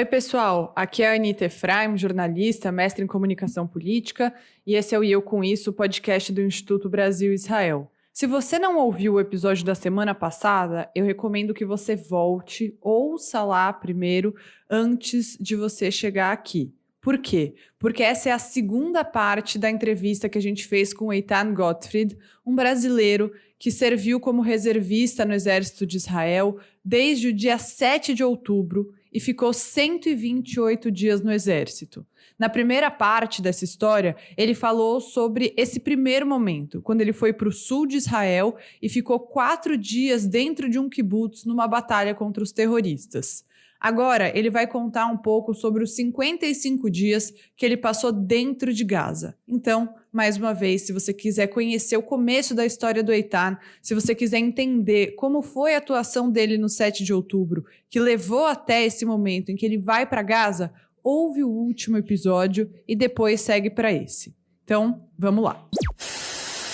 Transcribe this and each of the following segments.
Oi, pessoal. Aqui é a Anita Efraim, jornalista, mestre em comunicação política, e esse é o E Eu Com Isso, podcast do Instituto Brasil-Israel. Se você não ouviu o episódio da semana passada, eu recomendo que você volte, ouça lá primeiro, antes de você chegar aqui. Por quê? Porque essa é a segunda parte da entrevista que a gente fez com o Eitan Gottfried, um brasileiro que serviu como reservista no Exército de Israel desde o dia 7 de outubro e ficou 128 dias no Exército. Na primeira parte dessa história, ele falou sobre esse primeiro momento, quando ele foi para o sul de Israel e ficou 4 dias dentro de um kibbutz numa batalha contra os terroristas. Agora, ele vai contar um pouco sobre os 55 dias que ele passou dentro de Gaza. Então, mais uma vez, se você quiser conhecer o começo da história do Eitan, se você quiser entender como foi a atuação dele no 7 de outubro, que levou até esse momento em que ele vai para Gaza, ouve o último episódio e depois segue para esse. Então, vamos lá.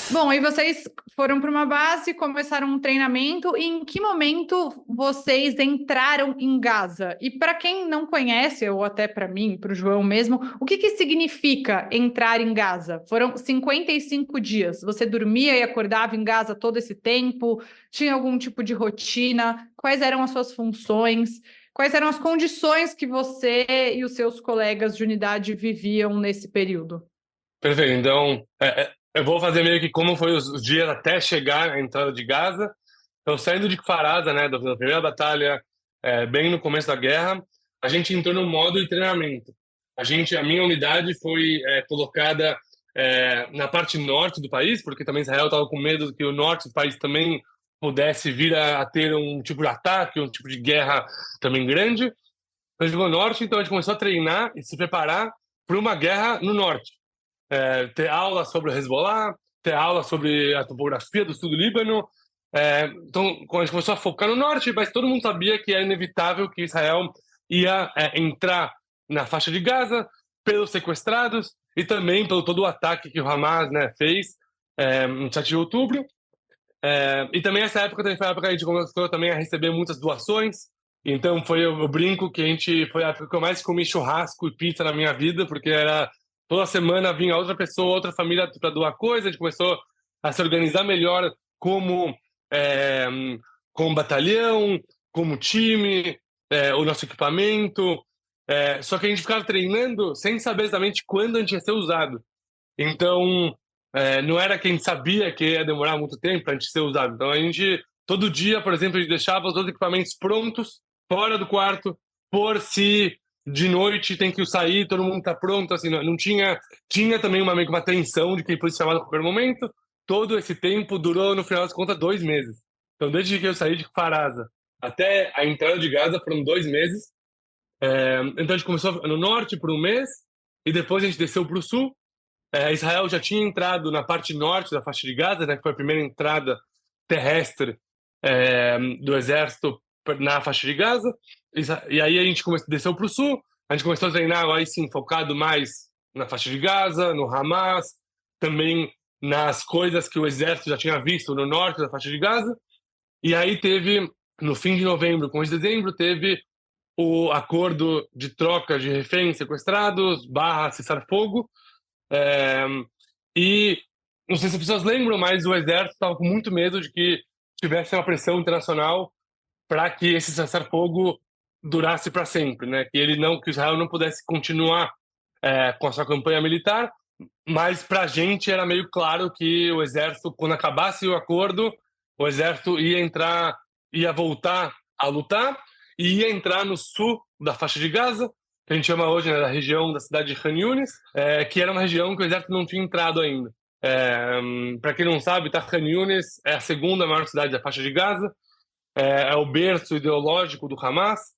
Bom, e vocês foram para uma base, começaram um treinamento, e em que momento vocês entraram em Gaza? E para quem não conhece, ou até para mim, para o João mesmo, o que significa entrar em Gaza? Foram 55 dias. Você dormia e acordava em Gaza todo esse tempo? Tinha algum tipo de rotina? Quais eram as suas funções? Quais eram as condições que você e os seus colegas de unidade viviam nesse período? Perfeito. Então, eu vou fazer meio que como foi os dias até chegar à entrada de Gaza. Então, saindo de Kfar Aza, né, da primeira batalha, bem no começo da guerra, a gente entrou no modo de treinamento. A minha unidade foi colocada na parte norte do país, porque também Israel estava com medo que o norte do país também pudesse vir a ter um tipo de ataque, um tipo de guerra também grande. Então, a gente chegou no norte, então a gente começou a treinar e se preparar para uma guerra no norte. Ter aula sobre o Hezbollah, ter aula sobre a topografia do sul do Líbano. Então, quando a gente começou a focar no norte, mas todo mundo sabia que era inevitável que Israel ia entrar na faixa de Gaza pelos sequestrados e também pelo todo o ataque que o Hamas, né, fez no 7 de outubro. E também essa época foi a época que a gente começou também a receber muitas doações. Então eu brinco que foi a época que eu mais comi churrasco e pizza na minha vida, porque era toda semana vinha outra pessoa, outra família para doar coisa. A gente começou a se organizar melhor como é, como batalhão, como time, o nosso equipamento. Só que a gente ficava treinando sem saber exatamente quando a gente ia ser usado. Então, não era que a gente sabia que ia demorar muito tempo para a gente ser usado. Então, a gente, todo dia, por exemplo, a gente deixava os dois equipamentos prontos, fora do quarto, por se de noite tem que sair, todo mundo está pronto. Assim, não tinha também uma tensão de que ele fosse chamado a qualquer momento. Todo esse tempo durou, no final das contas, 2 meses. Então, desde que eu saí de Kfar Aza até a entrada de Gaza foram 2 meses. Então, a gente começou no norte por 1 mês, e depois a gente desceu para o sul. Israel já tinha entrado na parte norte da faixa de Gaza, né, que foi a primeira entrada terrestre do exército na faixa de Gaza. E aí a gente desceu para o sul, a gente começou a treinar aí sim, focado mais na faixa de Gaza, no Hamas, também nas coisas que o exército já tinha visto no norte da faixa de Gaza. E aí teve, no fim de novembro, com de dezembro, teve o acordo de troca de reféns sequestrados, cessar-fogo. E não sei se as pessoas lembram, mas o exército estava com muito medo de que tivesse uma pressão internacional para que esse cessar-fogo durasse para sempre, né? Que Israel não pudesse continuar com a sua campanha militar. Mas para a gente era meio claro que o exército, quando acabasse o acordo, o exército ia voltar a lutar e ia entrar no sul da faixa de Gaza, que a gente chama hoje, né, da região da cidade de Khan Yunis, que era uma região que o exército não tinha entrado ainda. Para quem não sabe, Khan Yunis é a segunda maior cidade da faixa de Gaza, é o berço ideológico do Hamas,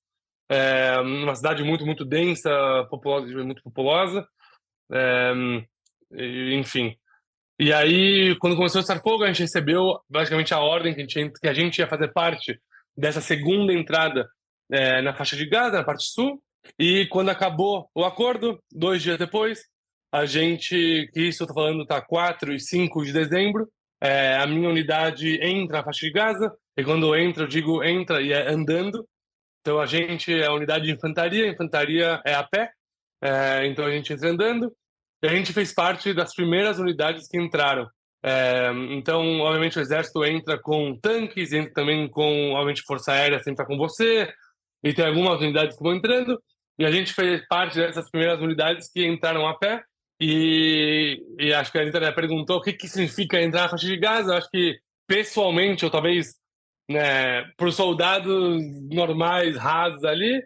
uma cidade muito, muito densa, muito populosa, enfim. E aí, quando começou o cessar-fogo, a gente recebeu basicamente a ordem que a gente ia fazer parte dessa segunda entrada na faixa de Gaza, na parte sul. E quando acabou o acordo, 2 dias depois, que isso eu estou falando, tá 4 e 5 de dezembro, a minha unidade entra na faixa de Gaza, e quando entra, eu digo entra e é andando. Então a gente é a unidade de infantaria, a infantaria é a pé, então a gente entra andando, e a gente fez parte das primeiras unidades que entraram. Então, obviamente, o exército entra com tanques, entra também com, obviamente, força aérea sempre está com você, e tem algumas unidades que vão entrando, e a gente fez parte dessas primeiras unidades que entraram a pé, e acho que a Anitta, né, perguntou o que significa entrar na faixa de Gaza. Eu acho que, pessoalmente, ou talvez, né, para os soldados normais, rasos ali,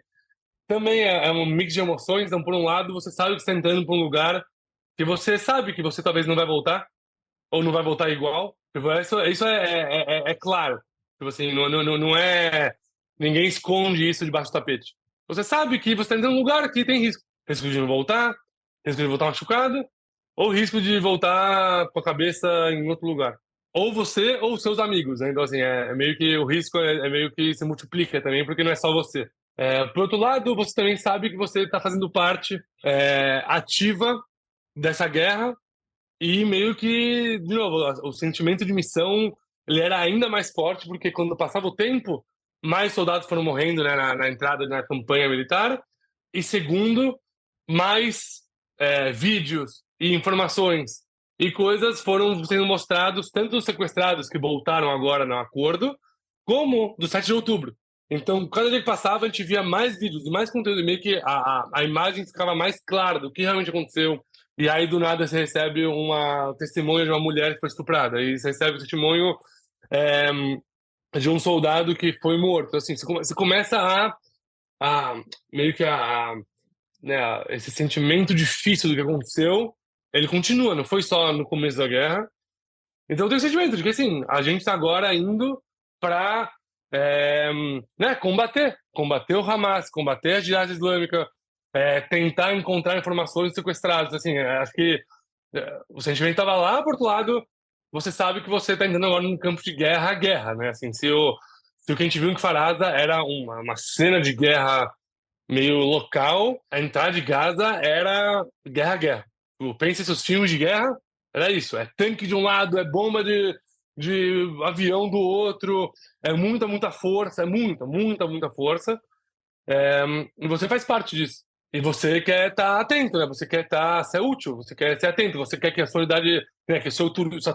também é um mix de emoções. Então, por um lado, você sabe que você está entrando para um lugar que você sabe que você talvez não vai voltar, ou não vai voltar igual. Tipo, isso é claro. Tipo assim, não é... Ninguém esconde isso debaixo do tapete. Você sabe que você está entrando num lugar que tem risco. Risco de não voltar, risco de voltar machucado, ou risco de voltar com a cabeça em outro lugar. Ou você ou seus amigos, né? Então, assim, meio que o risco é meio que se multiplica também, porque não é só você. Por outro lado, você também sabe que você está fazendo parte ativa dessa guerra, e meio que, de novo, o sentimento de missão ele era ainda mais forte, porque quando passava o tempo, mais soldados foram morrendo, né, na entrada na campanha militar, e segundo, mais vídeos e informações e coisas foram sendo mostrados, tanto dos sequestrados que voltaram agora no acordo, como do 7 de outubro. Então, cada dia que passava, a gente via mais vídeos e mais conteúdo, e meio que a imagem ficava mais clara do que realmente aconteceu. E aí, do nada, você recebe uma testemunha de uma mulher que foi estuprada. E você recebe o testemunho é, de um soldado que foi morto. Então, assim, você começa a meio que né, esse sentimento difícil do que aconteceu, ele continua, não foi só no começo da guerra. Então, eu tenho o sentimento de que, assim, a gente está agora indo para né, combater o Hamas, combater a Jihad Islâmica, tentar encontrar informações de sequestrados. Assim, acho que o sentimento estava lá, por outro lado, você sabe que você está entrando agora num campo de guerra a guerra, né? Assim, se o que a gente viu em Kfar era uma cena de guerra meio local, a entrada de Gaza era guerra a guerra. Pensa em seus filmes de guerra, era isso, é tanque de um lado, é bomba de avião do outro, é muita força, é muita força, e você faz parte disso. E você quer estar atento, né? Você quer ser útil, você quer ser atento, você quer que a solidariedade, né, que sua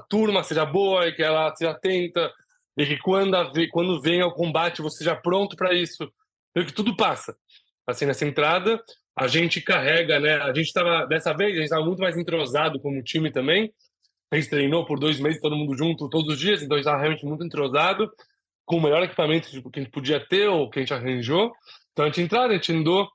turma seja boa e que ela seja atenta, e que quando vem ao combate você já pronto para isso, e que tudo passa. Assim, nessa entrada, a gente carrega, né? Dessa vez, a gente estava muito mais entrosado como time também. A gente treinou por 2 meses, todo mundo junto, todos os dias, então a gente estava realmente muito entrosado, com o melhor equipamento que a gente podia ter, ou que a gente arranjou. Então a gente andou.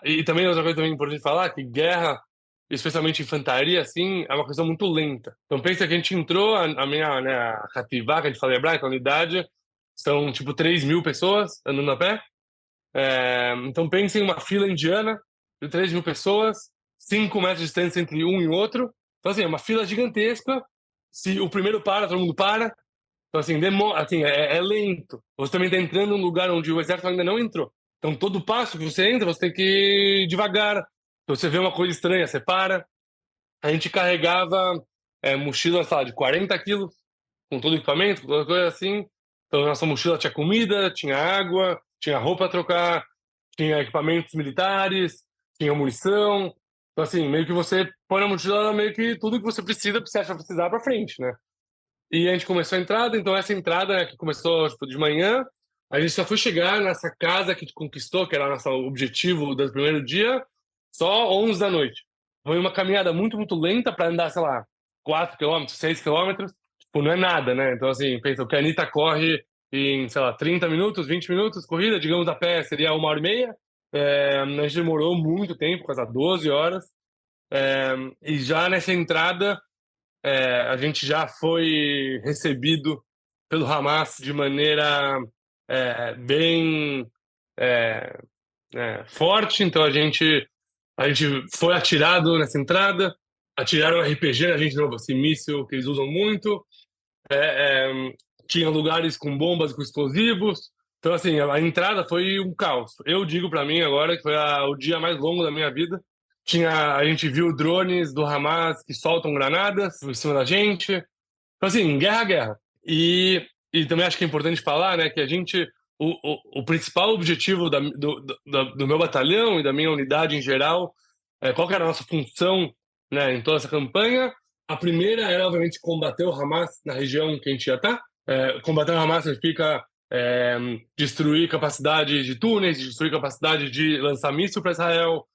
E também outra coisa também importante falar, que guerra, especialmente infantaria, assim, é uma questão muito lenta. Então pensa que a gente entrou, a minha, né, a Hativá, que a gente fala hebraico, a unidade, são tipo 3.000 pessoas andando a pé. Então pense em uma fila indiana de 3.000 pessoas, 5 metros de distância entre um e outro. Então, assim, é uma fila gigantesca. Se o primeiro para, todo mundo para. Então, assim, assim é lento. Você também está entrando num lugar onde o exército ainda não entrou. Então, todo passo que você entra, você tem que ir devagar. Então, você vê uma coisa estranha, você para. A gente carregava mochilas, sei lá, de 40 quilos, com todo o equipamento, com toda coisa assim. Então, nossa mochila tinha comida, tinha água, tinha roupa a trocar, tinha equipamentos militares, tinha munição. Então, assim, meio que você põe na mochila meio que tudo que você precisa, você acha precisar para frente, né? E a gente começou a entrada, então essa entrada, né, que começou tipo, de manhã, a gente só foi chegar nessa casa que conquistou, que era o nosso objetivo do primeiro dia, só 11 da noite. Foi uma caminhada muito lenta para andar, sei lá, 4 quilômetros, 6 quilômetros. Tipo, não é nada, né? Então, assim, pensa, o que a Anitta corre em, sei lá, 30 minutos, 20 minutos, corrida, digamos, a pé seria 1h30. A gente demorou muito tempo, quase 12 horas. E já nessa entrada, a gente já foi recebido pelo Hamas de maneira bem forte. Então a gente foi atirado nessa entrada, atiraram RPG na gente de novo, esse míssil que eles usam muito. Tinha lugares com bombas, com explosivos. Então, assim, a entrada foi um caos. Eu digo para mim agora que foi o dia mais longo da minha vida. A gente viu drones do Hamas que soltam granadas em cima da gente. Então, assim, guerra. E também acho que é importante falar, né, que a gente, o principal objetivo do meu batalhão e da minha unidade em geral, qual que era a nossa função, né, em toda essa campanha. A primeira era, obviamente, combater o Hamas na região que a gente ia estar. Combater o Hamas significa destruir capacidade de túneis, destruir capacidade de lançar míssil para Israel,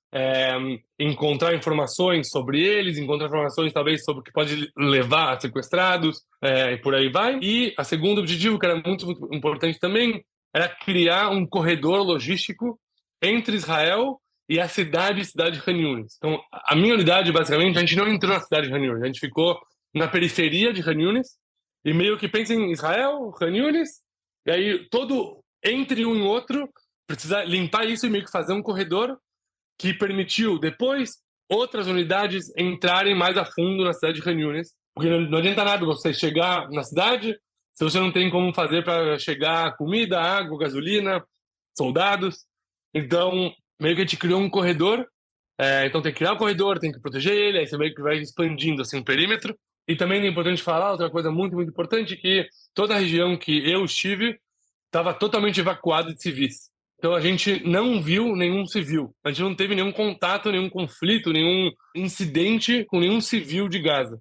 encontrar informações sobre eles, encontrar informações talvez sobre o que pode levar a sequestrados, e por aí vai. E a segundo objetivo, que era muito, muito importante também, era criar um corredor logístico entre Israel e a cidade de Khan Yunis. Então, a minha unidade, basicamente, a gente não entrou na cidade de Khan Yunis, a gente ficou na periferia de Khan Yunis, e meio que pensa em Israel, Khan Yunis, e aí todo, entre um e outro, precisa limpar isso e meio que fazer um corredor que permitiu, depois, outras unidades entrarem mais a fundo na cidade de Khan Yunis, porque não adianta nada você chegar na cidade se você não tem como fazer para chegar comida, água, gasolina, soldados. Então, meio que a gente criou um corredor. Então tem que criar um corredor, tem que proteger ele, aí você meio que vai expandindo assim, o perímetro. E também é importante falar outra coisa muito, muito importante, que toda a região que eu estive estava totalmente evacuada de civis. Então a gente não viu nenhum civil. A gente não teve nenhum contato, nenhum conflito, nenhum incidente com nenhum civil de Gaza.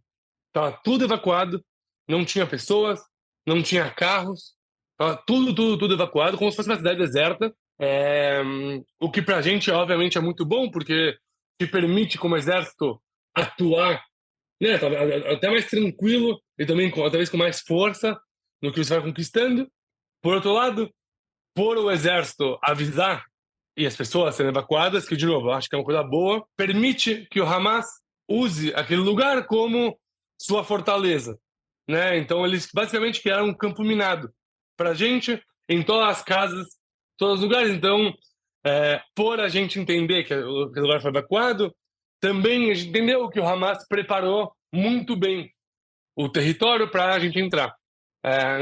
Estava tudo evacuado, não tinha pessoas, não tinha carros, estava tudo evacuado, como se fosse uma cidade deserta. O que para a gente, obviamente, é muito bom, porque te permite, como exército, atuar, né, até mais tranquilo e também, talvez, com mais força no que você vai conquistando. Por outro lado, por o exército avisar e as pessoas serem evacuadas, que, de novo, eu acho que é uma coisa boa, permite que o Hamas use aquele lugar como sua fortaleza, né? Então, eles basicamente criaram um campo minado para a gente, em todas as casas, todos os lugares. Então, por a gente entender que o lugar foi evacuado, também a gente entendeu que o Hamas preparou muito bem o território para a gente entrar.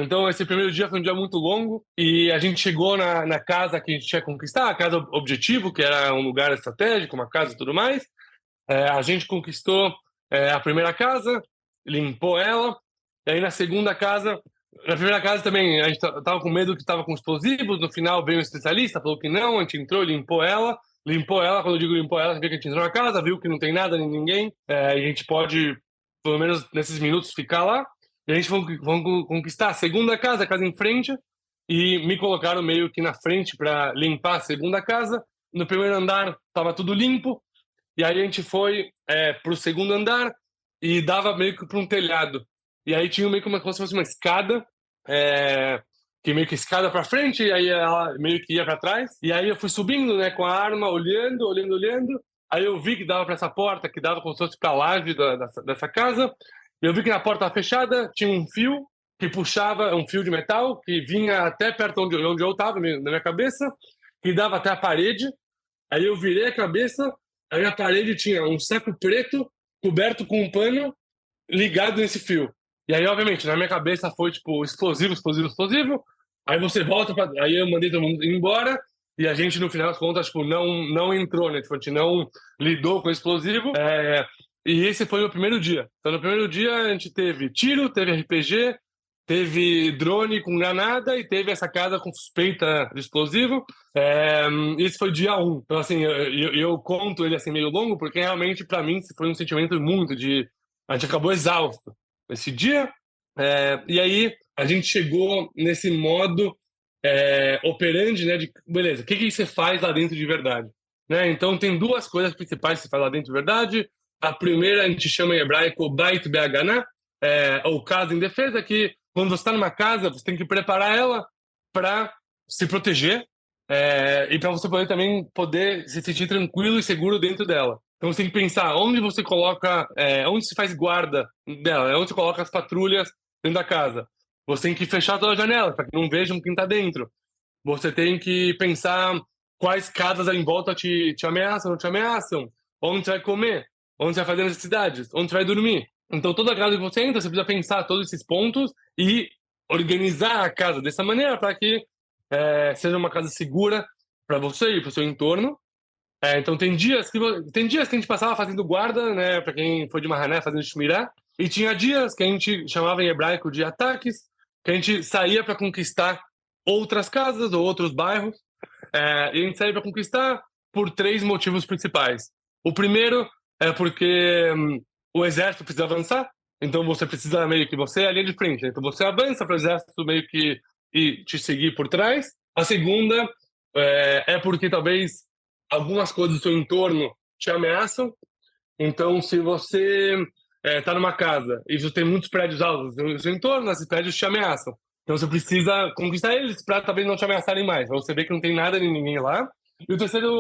Então, esse primeiro dia foi um dia muito longo e a gente chegou na casa que a gente tinha que conquistar, a casa objetivo, que era um lugar estratégico, uma casa e tudo mais. A gente conquistou a primeira casa, limpou ela, e aí na primeira casa também, a gente tava com medo que estava com explosivos, no final veio um especialista, falou que não, a gente entrou, limpou ela, quando eu digo limpou ela, significa que a gente entrou na casa, viu que não tem nada, nem ninguém, e a gente pode, pelo menos nesses minutos, ficar lá, e a gente vamos conquistar a segunda casa, a casa em frente, e me colocaram meio que na frente para limpar a segunda casa. No primeiro andar estava tudo limpo, e aí a gente foi para o segundo andar e dava meio que para um telhado. E aí tinha meio que como se fosse uma escada, que meio que escada para frente, e aí ela meio que ia para trás. E aí eu fui subindo, né, com a arma, olhando. Aí eu vi que dava para essa porta, que dava como se fosse para a laje dessa casa. E eu vi que na porta fechada tinha um fio que puxava, um fio de metal, que vinha até perto onde eu estava, na minha cabeça, que dava até a parede. Aí eu virei a cabeça, aí a parede tinha um saco preto coberto com um pano ligado nesse fio. E aí, obviamente, na minha cabeça foi tipo explosivo, explosivo, explosivo. Aí você volta para, aí eu mandei todo mundo ir embora e a gente no final das contas tipo não entrou, né? Tipo, a gente não lidou com o explosivo. E esse foi o primeiro dia. Então no primeiro dia a gente teve tiro, teve RPG, teve drone com granada e teve essa casa com suspeita de explosivo. Esse foi dia 1. Então, assim, eu conto ele assim meio longo, porque realmente, para mim, foi um sentimento muito de... A gente acabou exausto esse dia. E aí, a gente chegou nesse modo operandi, né? De, beleza, o que você faz lá dentro de verdade? Né? Então, tem duas coisas principais que você faz lá dentro de verdade. A primeira, a gente chama em hebraico Bait Be'Hagana, ou casa em defesa, que quando você está numa casa, você tem que preparar ela para se proteger e para você poder também poder se sentir tranquilo e seguro dentro dela. Então você tem que pensar onde você coloca, onde se faz guarda dela, onde você coloca as patrulhas dentro da casa. Você tem que fechar todas as janelas para que não vejam quem está dentro. Você tem que pensar quais casas ali em volta te ameaçam, não te ameaçam, onde você vai comer, onde você vai fazer necessidades, onde você vai dormir. Então, toda casa que você entra, você precisa pensar todos esses pontos e organizar a casa dessa maneira para que seja uma casa segura para você e para o seu entorno. Então, tem dias que a gente passava fazendo guarda, né, para quem foi de Mahané, fazendo shmirá, e tinha dias que a gente chamava em hebraico de ataques, que a gente saía para conquistar outras casas ou outros bairros. E a gente sai para conquistar por 3 motivos principais. O primeiro é porque o exército precisa avançar, então você precisa meio que você é a linha de frente, né? Então você avança para o exército meio que e te seguir por trás. A segunda é porque talvez algumas coisas do seu entorno te ameaçam. Então, se você está numa casa e você tem muitos prédios altos no seu entorno, esses prédios te ameaçam. Então, você precisa conquistar eles para talvez não te ameaçarem mais. Você vê que não tem nada nem ninguém lá. E o terceiro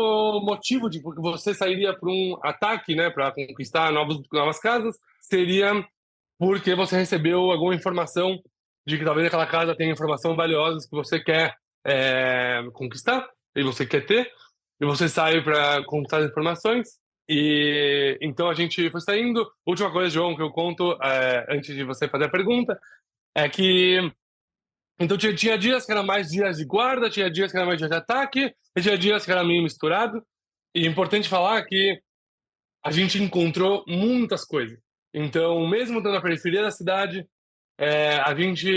motivo de porque você sairia para um ataque, né, para conquistar novas casas, seria porque você recebeu alguma informação de que talvez aquela casa tenha informação valiosa que você quer conquistar e você quer ter. E você sai para conquistar as informações. E então a gente foi saindo. Última coisa, João, que eu conto antes de você fazer a pergunta, é que então tinha dias que era mais dias de guarda, tinha dias que era mais dias de ataque, e tinha dias que era meio misturado. E é importante falar que a gente encontrou muitas coisas. Então, mesmo estando na periferia da cidade, a gente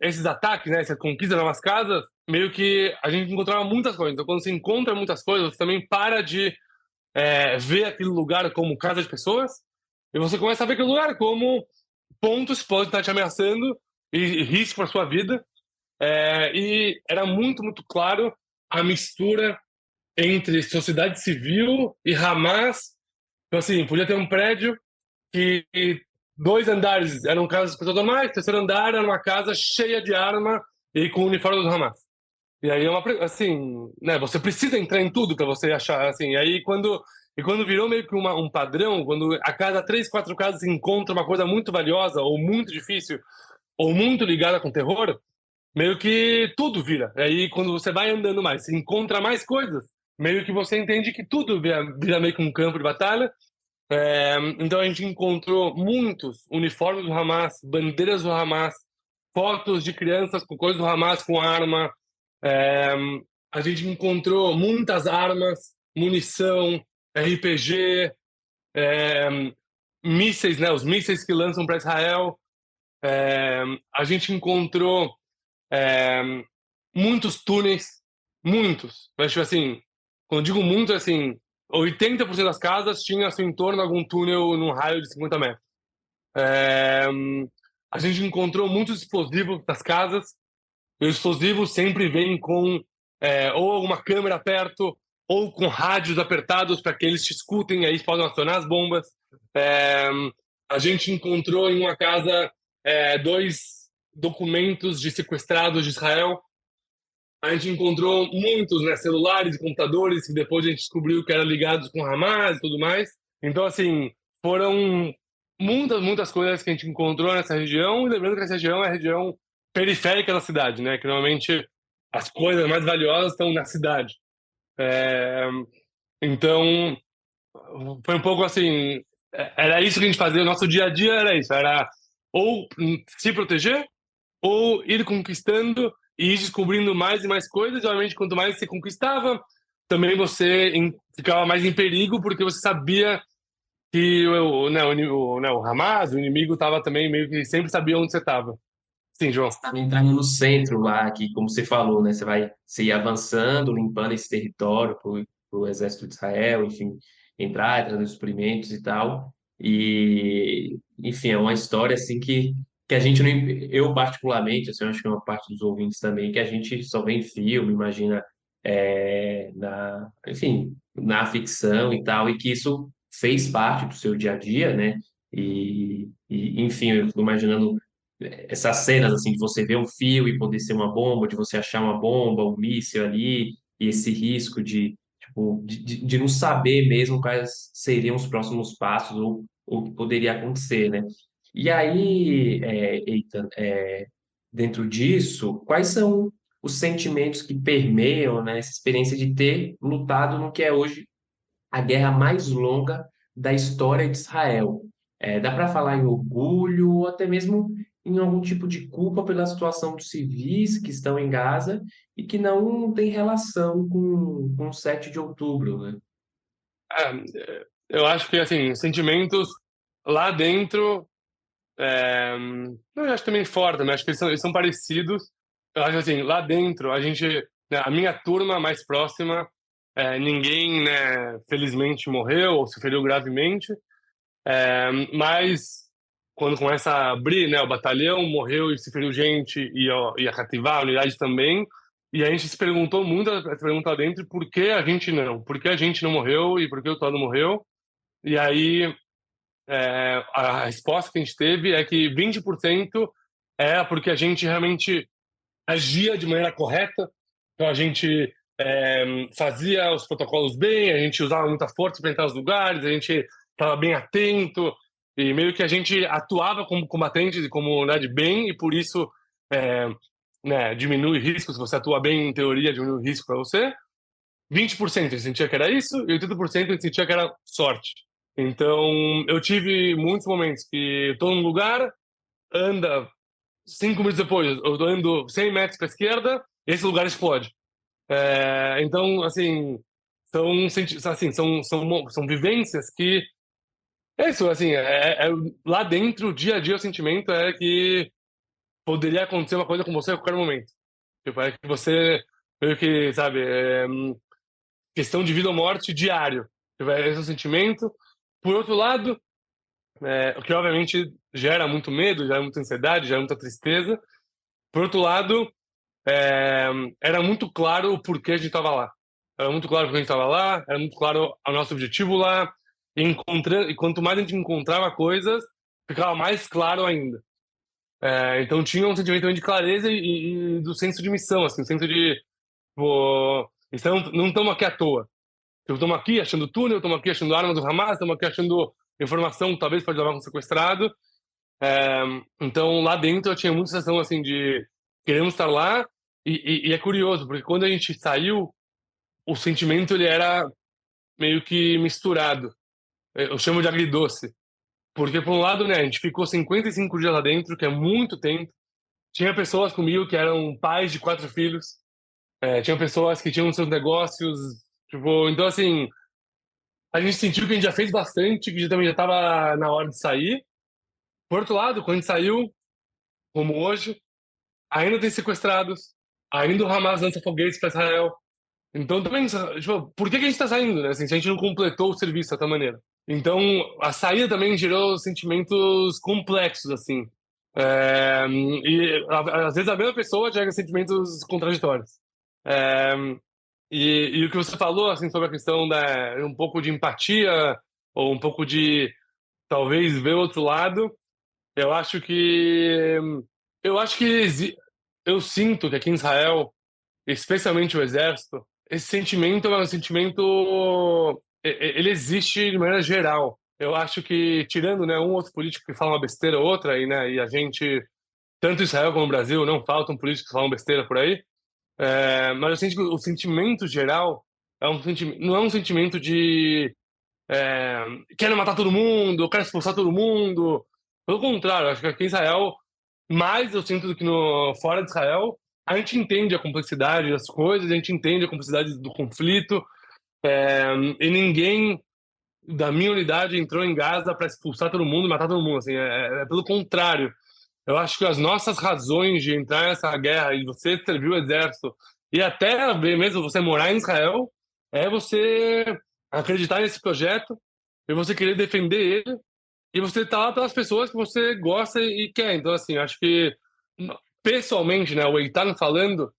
esses ataques, né, essa conquista de novas casas, meio que a gente encontrava muitas coisas. Então, quando você encontra muitas coisas, você também para de ver aquele lugar como casa de pessoas, e você começa a ver aquele lugar como pontos que podem estar te ameaçando e risco para sua vida. E era muito, muito claro a mistura entre sociedade civil e Hamas. Então, assim, podia ter um prédio que 2 andares eram casas de pessoas normais, o terceiro andar era uma casa cheia de arma e com o uniforme do Hamas. E aí assim, né, você precisa entrar em tudo para você achar, assim, e quando virou meio que um padrão, quando a cada 3, 4 casas se encontra uma coisa muito valiosa ou muito difícil ou muito ligada com terror, meio que tudo vira. E aí quando você vai andando mais, se encontra mais coisas, meio que você entende que tudo vira meio que um campo de batalha. Então a gente encontrou muitos uniformes do Hamas, bandeiras do Hamas, fotos de crianças com coisas do Hamas com arma. É, a gente encontrou muitas armas, munição, RPG, é, mísseis, né? Os mísseis que lançam para Israel. A gente encontrou é, muitos túneis, muitos. Mas, tipo assim, quando eu digo muito, assim, 80% das casas tinha ao seu entorno algum túnel num raio de 50 metros. É, a gente encontrou muitos explosivos nas casas. E os explosivos sempre vêm com ou uma câmera perto ou com rádios apertados para que eles te escutem e aí podem acionar as bombas. É, a gente encontrou em uma casa 2 documentos de sequestrados de Israel. A gente encontrou muitos, né, celulares e computadores que depois a gente descobriu que eram ligados com Hamas e tudo mais. Então, assim, foram muitas, muitas coisas que a gente encontrou nessa região. E lembrando que essa região é a região periférica da cidade, né? Que normalmente as coisas mais valiosas estão na cidade. É, então, foi um pouco assim, era isso que a gente fazia, o nosso dia a dia era isso, era ou se proteger ou ir conquistando e ir descobrindo mais e mais coisas. E, obviamente, quanto mais você conquistava, também você ficava mais em perigo, porque você sabia que o Hamas, o inimigo, estava também meio que sempre sabia onde você estava. Sim, João. Estava entrando no centro lá, que como você falou, né? Você ia avançando, limpando esse território para o exército de Israel, enfim, entrar, trazer suprimentos e tal. E, enfim, é uma história assim que a gente não, eu particularmente, assim, eu acho que é uma parte dos ouvintes também, que a gente só vê em filme, imagina, enfim, na ficção e tal, e que isso fez parte do seu dia a dia, né? Enfim, eu fico imaginando essas cenas assim de você ver um fio e poder ser uma bomba, de você achar uma bomba, um míssil ali, e esse risco de, tipo, de não saber mesmo quais seriam os próximos passos ou o que poderia acontecer, né? E aí, Eitan, dentro disso, quais são os sentimentos que permeiam, né, essa experiência de ter lutado no que é hoje a guerra mais longa da história de Israel? Dá para falar em orgulho ou até mesmo em algum tipo de culpa pela situação dos civis que estão em Gaza e que não tem relação com o 7 de outubro, né? Eu acho que, assim, sentimentos lá dentro, eu acho também fora também, acho que eles são parecidos. eu acho assim, lá dentro, a gente, né, a minha turma mais próxima, ninguém, né, felizmente morreu ou se feriu gravemente, mas quando começa a abrir, né, o batalhão morreu e se feriu gente e a cativar, a unidade também, e a gente se perguntou muito essa pergunta lá dentro, por que a gente não? Por que a gente não morreu e por que o todo morreu? E aí a resposta que a gente teve é que 20% é porque a gente realmente agia de maneira correta, então a gente fazia os protocolos bem, a gente usava muita força para entrar nos lugares, a gente estava bem atento e meio que a gente atuava como combatente e como unidade bem e por isso né, diminui risco, se você atua bem em teoria diminui o risco para você. 20% ele sentia que era isso e 80% ele sentia que era sorte. Então eu tive muitos momentos que estou num lugar, anda 5 minutos depois, eu tô indo 100 metros para a esquerda, esse lugar explode. Então, assim, são vivências que... É isso, assim, lá dentro, dia a dia, o sentimento é que poderia acontecer uma coisa com você a qualquer momento. Tipo, é que você, meio que, sabe, questão de vida ou morte diário. Tipo, esse é o sentimento. Por outro lado, o que obviamente gera muito medo, gera muita ansiedade, gera muita tristeza. Por outro lado, era muito claro o porquê a gente estava lá. Era muito claro porque a gente estava lá, era muito claro o nosso objetivo lá. E quanto mais a gente encontrava coisas, ficava mais claro ainda. Então tinha um sentimento também de clareza e do senso de missão, assim, o senso de, pô, então, não estamos aqui à toa. Estamos aqui achando túnel, estamos aqui achando arma do Hamas, estamos aqui achando informação que talvez pode levar um sequestrado. Então lá dentro eu tinha muita sensação assim de queremos estar lá e é curioso porque quando a gente saiu o sentimento ele era meio que misturado. Eu chamo de agridoce porque por um lado, né, a gente ficou 55 dias lá dentro, que é muito tempo. Tinha pessoas comigo que eram pais de 4 filhos, tinha pessoas que tinham seus negócios, tipo, então assim a gente sentiu que a gente já fez bastante, que também já estava na hora de sair. Por outro lado, quando a gente saiu, como hoje, ainda tem sequestrados, ainda o Hamas lança foguetes para Israel. Então, também, tipo, por que a gente está saindo, né? Assim, se a gente não completou o serviço de outra maneira. Então, a saída também gerou sentimentos complexos, assim. Às vezes a mesma pessoa gera sentimentos contraditórios. É, e o que você falou, assim, sobre a questão da um pouco de empatia ou um pouco de talvez ver o outro lado, eu acho que eu sinto que aqui em Israel, especialmente o exército, esse sentimento é um sentimento ele existe de maneira geral. Eu acho que tirando, né, um outro político que fala uma besteira ou outra aí, né, e a gente tanto Israel como o Brasil não faltam políticos que falam besteira por aí, mas eu sinto que o sentimento geral não é um sentimento de quero matar todo mundo, quero expulsar todo mundo. Pelo contrário, acho que aqui em Israel, mais eu sinto do que no fora de Israel, a gente entende a complexidade das coisas, a gente entende a complexidade do conflito, e ninguém da minha unidade entrou em Gaza para expulsar todo mundo e matar todo mundo. Assim, pelo contrário. Eu acho que as nossas razões de entrar nessa guerra e você servir o exército e até mesmo você morar em Israel é você acreditar nesse projeto e você querer defender ele e você estar lá pelas pessoas que você gosta e quer. Então, assim, acho que pessoalmente, né, o Eitan falando,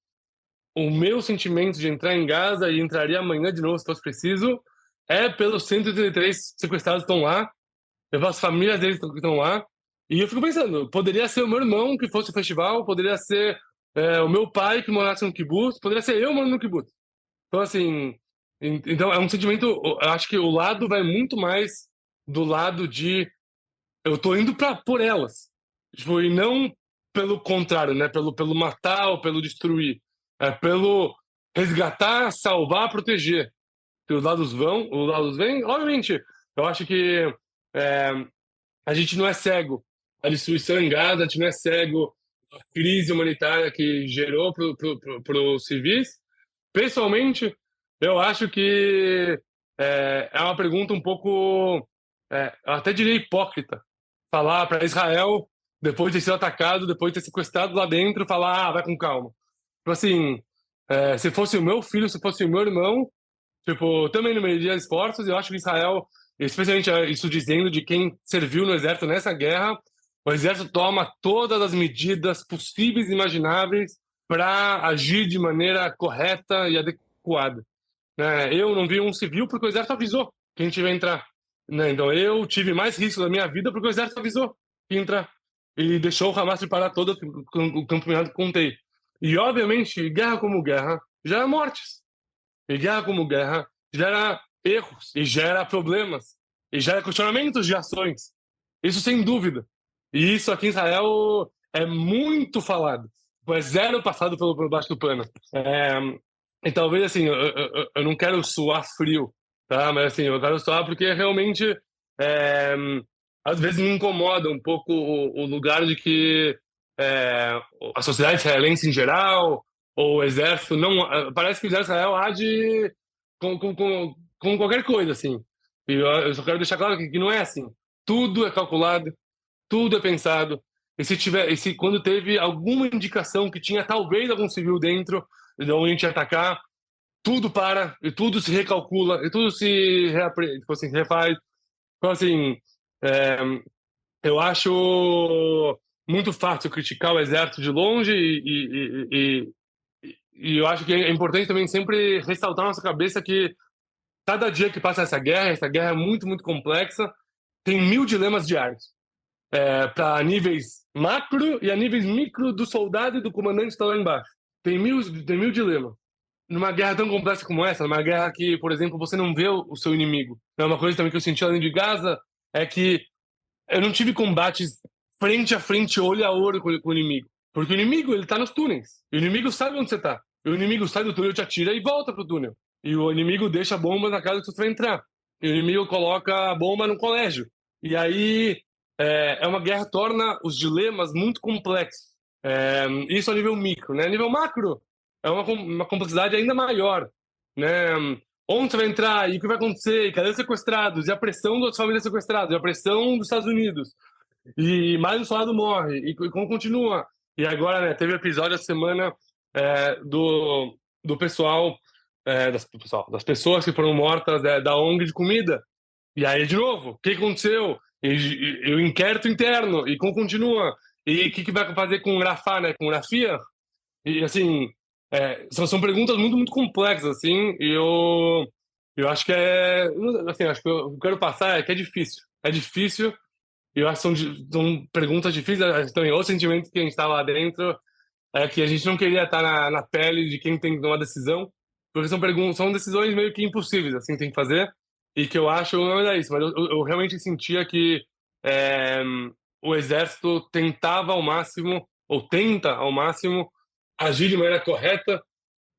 o meu sentimento de entrar em Gaza e entraria amanhã de novo se fosse preciso é pelos 133 sequestrados que estão lá, pelas famílias deles que estão lá. E eu fico pensando, poderia ser o meu irmão que fosse o festival, poderia ser o meu pai que morasse no kibbutz, poderia ser eu morando no kibbutz. Então, assim, então é um sentimento, eu acho que o lado vai muito mais do lado de eu tô indo por elas. Tipo, e não pelo contrário, né? Pelo matar ou pelo destruir. É pelo resgatar, salvar, proteger. Que os lados vêm. Obviamente, eu acho que é, a gente não é cego. A destruição em Gaza, a gente não é cego. A crise humanitária que gerou para os civis. Pessoalmente, eu acho que é uma pergunta um pouco, eu até diria hipócrita, falar para Israel, depois de ter sido atacado, depois de ter sequestrado lá dentro, falar, vai com calma. Tipo assim, se fosse o meu filho, se fosse o meu irmão, tipo, também não mediria esforços. Eu acho que Israel, especialmente isso dizendo de quem serviu no exército nessa guerra, o exército toma todas as medidas possíveis e imagináveis para agir de maneira correta e adequada, né? Eu não vi um civil porque o exército avisou que a gente vai entrar, né? Então eu tive mais risco da minha vida porque o exército avisou que ia entrar e deixou o Hamas preparar todo o campo minado que contei. E obviamente, guerra como guerra gera mortes, e guerra como guerra gera erros e gera problemas e gera questionamentos de ações. Isso sem dúvida. E isso aqui em Israel é muito falado. É zero passado pelo baixo do pano. E talvez assim, eu não quero suar frio, tá? Mas assim, eu quero suar porque realmente é, às vezes me incomoda um pouco o lugar de que a sociedade israelense em geral, ou o exército, não, parece que o exército de Israel age com qualquer coisa, assim. E eu só quero deixar claro que não é assim. Tudo é calculado, tudo é pensado. E se quando teve alguma indicação que tinha talvez algum civil dentro de onde a gente ia atacar, tudo para, e tudo se recalcula, e tudo se tipo assim, refaz. Então, assim, é, eu acho muito fácil criticar o exército de longe e eu acho que é importante também sempre ressaltar na nossa cabeça que cada dia que passa essa guerra é muito, muito complexa, tem mil dilemas diários, para níveis macro e a níveis micro do soldado e do comandante que está lá embaixo. Tem mil dilemas. Numa guerra tão complexa como essa, numa guerra que, por exemplo, você não vê o seu inimigo. É uma coisa também que eu senti lá dentro de Gaza, é que eu não tive combates frente a frente, olho a olho com o inimigo. Porque o inimigo, ele tá nos túneis. O inimigo sabe onde você tá. E o inimigo sai do túnel, te atira e volta pro túnel. E o inimigo deixa a bomba na casa que você vai entrar. E o inimigo coloca a bomba no colégio. E aí, uma guerra torna os dilemas muito complexos. Isso a nível micro, né? A nível macro, é uma complexidade ainda maior, né? Onde você vai entrar e o que vai acontecer, e cadê os sequestrados, e a pressão das famílias sequestradas, e a pressão dos Estados Unidos, e mais um soldado morre, e como continua. E agora, né, teve episódio essa semana do pessoal, das pessoas que foram mortas da ONG de comida. E aí, de novo, o que aconteceu? E o inquérito interno, e como continua? E o que vai fazer com o Rafah, né, com o Rafia? E assim, são perguntas muito, muito complexas, assim, e eu acho que assim, acho que eu quero passar que é difícil. É difícil, e eu acho que são perguntas difíceis também. O sentimento que a gente está lá dentro é que a gente não queria estar na pele de quem tem que tomar decisão, porque são decisões meio que impossíveis, assim, tem que fazer, e que eu acho, não é isso, mas eu realmente sentia que é, o exército tentava ao máximo, ou tenta ao máximo, agir de maneira correta,